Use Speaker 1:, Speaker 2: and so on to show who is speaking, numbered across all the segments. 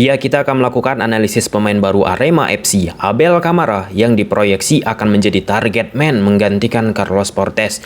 Speaker 1: Ya, kita akan melakukan analisis pemain baru Arema FC, Abel Kamara, yang diproyeksi akan menjadi target man menggantikan Carlos Portes.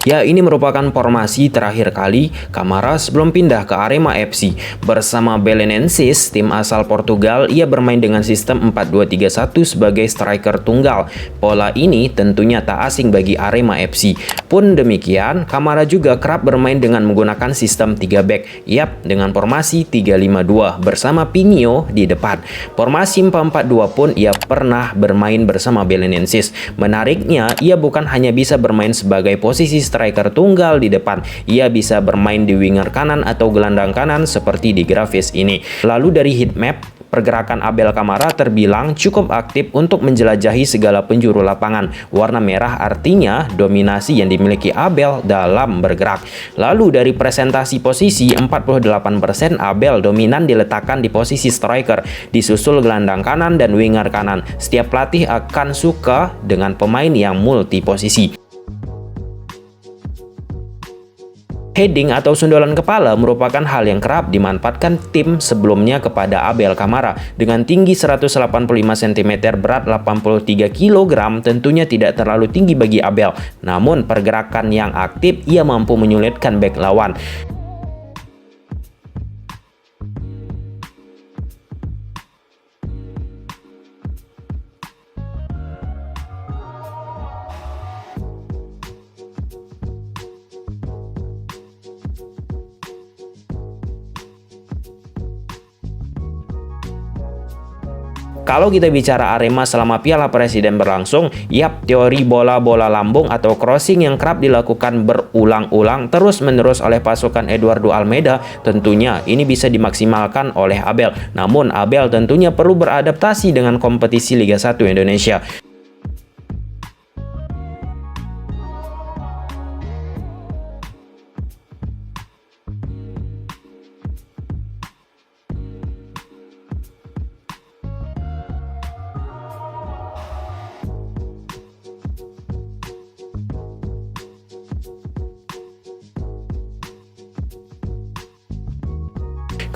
Speaker 1: Ya, ini merupakan formasi terakhir kali Kamara sebelum pindah ke Arema FC. Bersama Belenenses, tim asal Portugal, ia bermain dengan sistem 4-2-3-1 sebagai striker tunggal. Pola ini tentunya tak asing bagi Arema FC. Pun demikian, Kamara juga kerap bermain dengan menggunakan sistem 3 back. Yap, dengan formasi 3-5-2 bersama Pinho di depan. Formasi 4-4-2 pun ia pernah bermain bersama Belenenses. Menariknya, ia bukan hanya bisa bermain sebagai posisi striker tunggal di depan, ia bisa bermain di winger kanan atau gelandang kanan seperti di grafis ini. Lalu dari heatmap, pergerakan Abel Kamara terbilang cukup aktif untuk menjelajahi segala penjuru lapangan. Warna merah artinya dominasi yang dimiliki Abel dalam bergerak. Lalu dari presentasi posisi, 48% Abel dominan diletakkan di posisi striker, disusul gelandang kanan dan winger kanan. Setiap pelatih akan suka dengan pemain yang multi posisi. Heading atau sundulan kepala merupakan hal yang kerap dimanfaatkan tim sebelumnya kepada Abel Kamara. Dengan tinggi 185 cm, berat 83 kg, tentunya tidak terlalu tinggi bagi Abel. Namun pergerakan yang aktif, ia mampu menyulitkan bek lawan. Kalau kita bicara Arema selama Piala Presiden berlangsung, yap, teori bola-bola lambung atau crossing yang kerap dilakukan berulang-ulang terus-menerus oleh pasukan Eduardo Almeida, tentunya ini bisa dimaksimalkan oleh Abel. Namun Abel tentunya perlu beradaptasi dengan kompetisi Liga 1 Indonesia.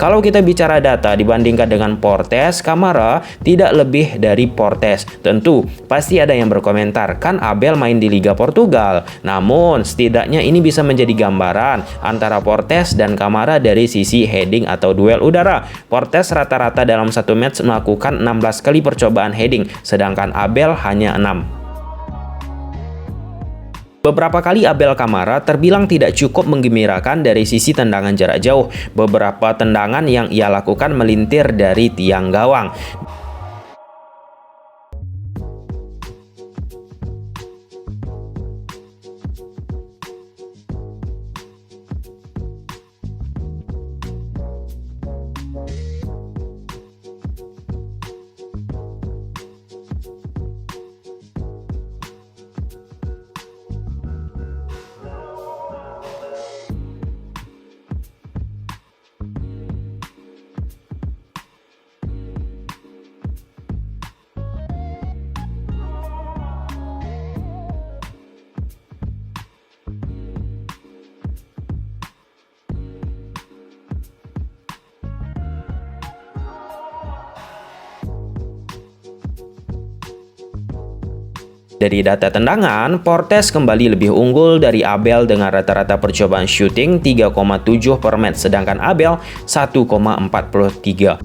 Speaker 1: Kalau kita bicara data dibandingkan dengan Portes, Kamara tidak lebih dari Portes. Tentu, pasti ada yang berkomentar, kan Abel main di Liga Portugal. Namun, setidaknya ini bisa menjadi gambaran antara Portes dan Kamara dari sisi heading atau duel udara. Portes rata-rata dalam satu match melakukan 16 kali percobaan heading, sedangkan Abel hanya 6. Beberapa kali Abel Kamara terbilang tidak cukup menggembirakan dari sisi tendangan jarak jauh. Beberapa tendangan yang ia lakukan melintir dari tiang gawang. Dari data tendangan, Portes kembali lebih unggul dari Abel dengan rata-rata percobaan shooting 3,7 per match, sedangkan Abel 1,43.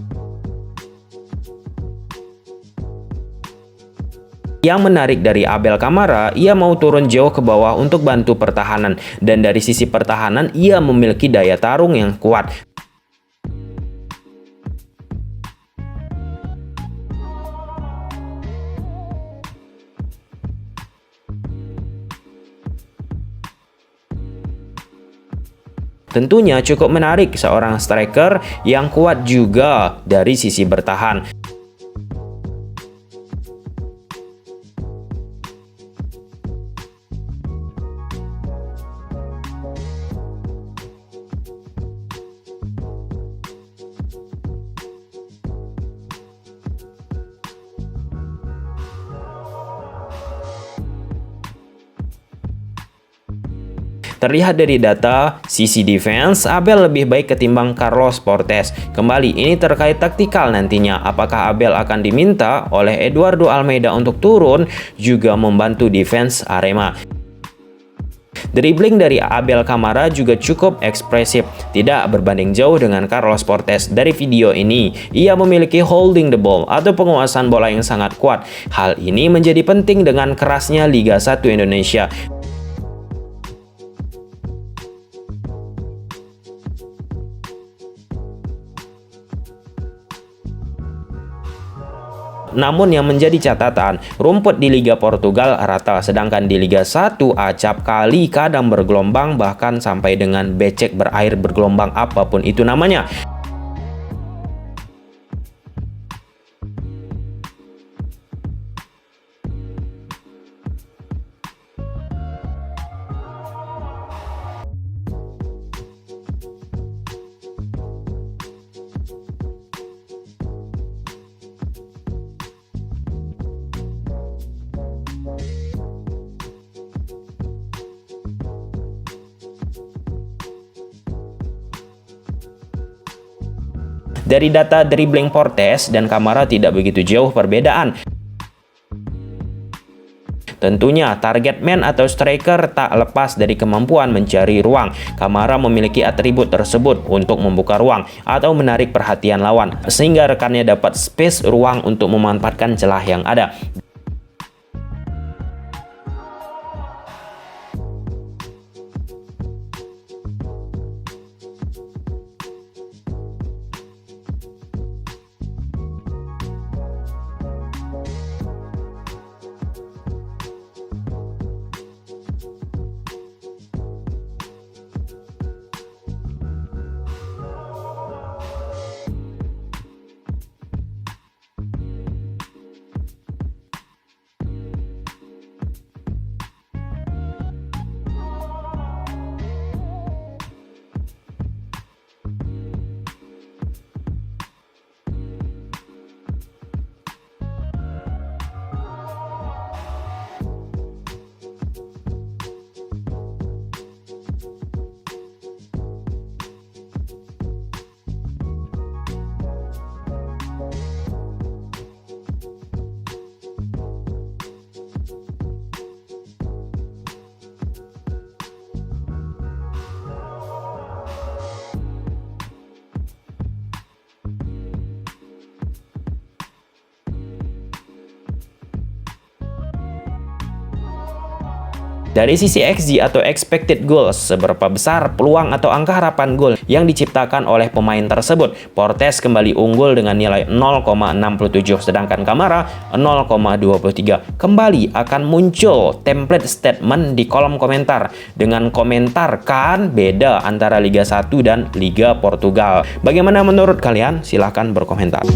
Speaker 1: Yang menarik dari Abel Kamara, ia mau turun jauh ke bawah untuk bantu pertahanan, dan dari sisi pertahanan ia memiliki daya tarung yang kuat. Tentunya cukup menarik seorang striker yang kuat juga dari sisi bertahan. Terlihat dari data sisi defense, Abel lebih baik ketimbang Carlos Portes. Kembali, ini terkait taktikal nantinya. Apakah Abel akan diminta oleh Eduardo Almeida untuk turun juga membantu defense Arema? Dribbling dari Abel Kamara juga cukup ekspresif, tidak berbanding jauh dengan Carlos Portes. Dari video ini, ia memiliki holding the ball atau penguasaan bola yang sangat kuat. Hal ini menjadi penting dengan kerasnya Liga 1 Indonesia. Namun yang menjadi catatan, rumput di Liga Portugal rata, sedangkan di Liga 1 acap kali kadang bergelombang, bahkan sampai dengan becek berair bergelombang, apapun itu namanya. Dari data dribbling Portes dan Kamara tidak begitu jauh perbedaan. Tentunya target man atau striker tak lepas dari kemampuan mencari ruang. Kamara memiliki atribut tersebut untuk membuka ruang atau menarik perhatian lawan, sehingga rekannya dapat space ruang untuk memanfaatkan celah yang ada. Dari sisi XG atau expected goals, seberapa besar peluang atau angka harapan gol yang diciptakan oleh pemain tersebut? Portes kembali unggul dengan nilai 0,67, sedangkan Kamara 0,23. Kembali akan muncul template statement di kolom komentar dengan komentar kan beda antara Liga 1 dan Liga Portugal. Bagaimana menurut kalian? Silahkan berkomentar.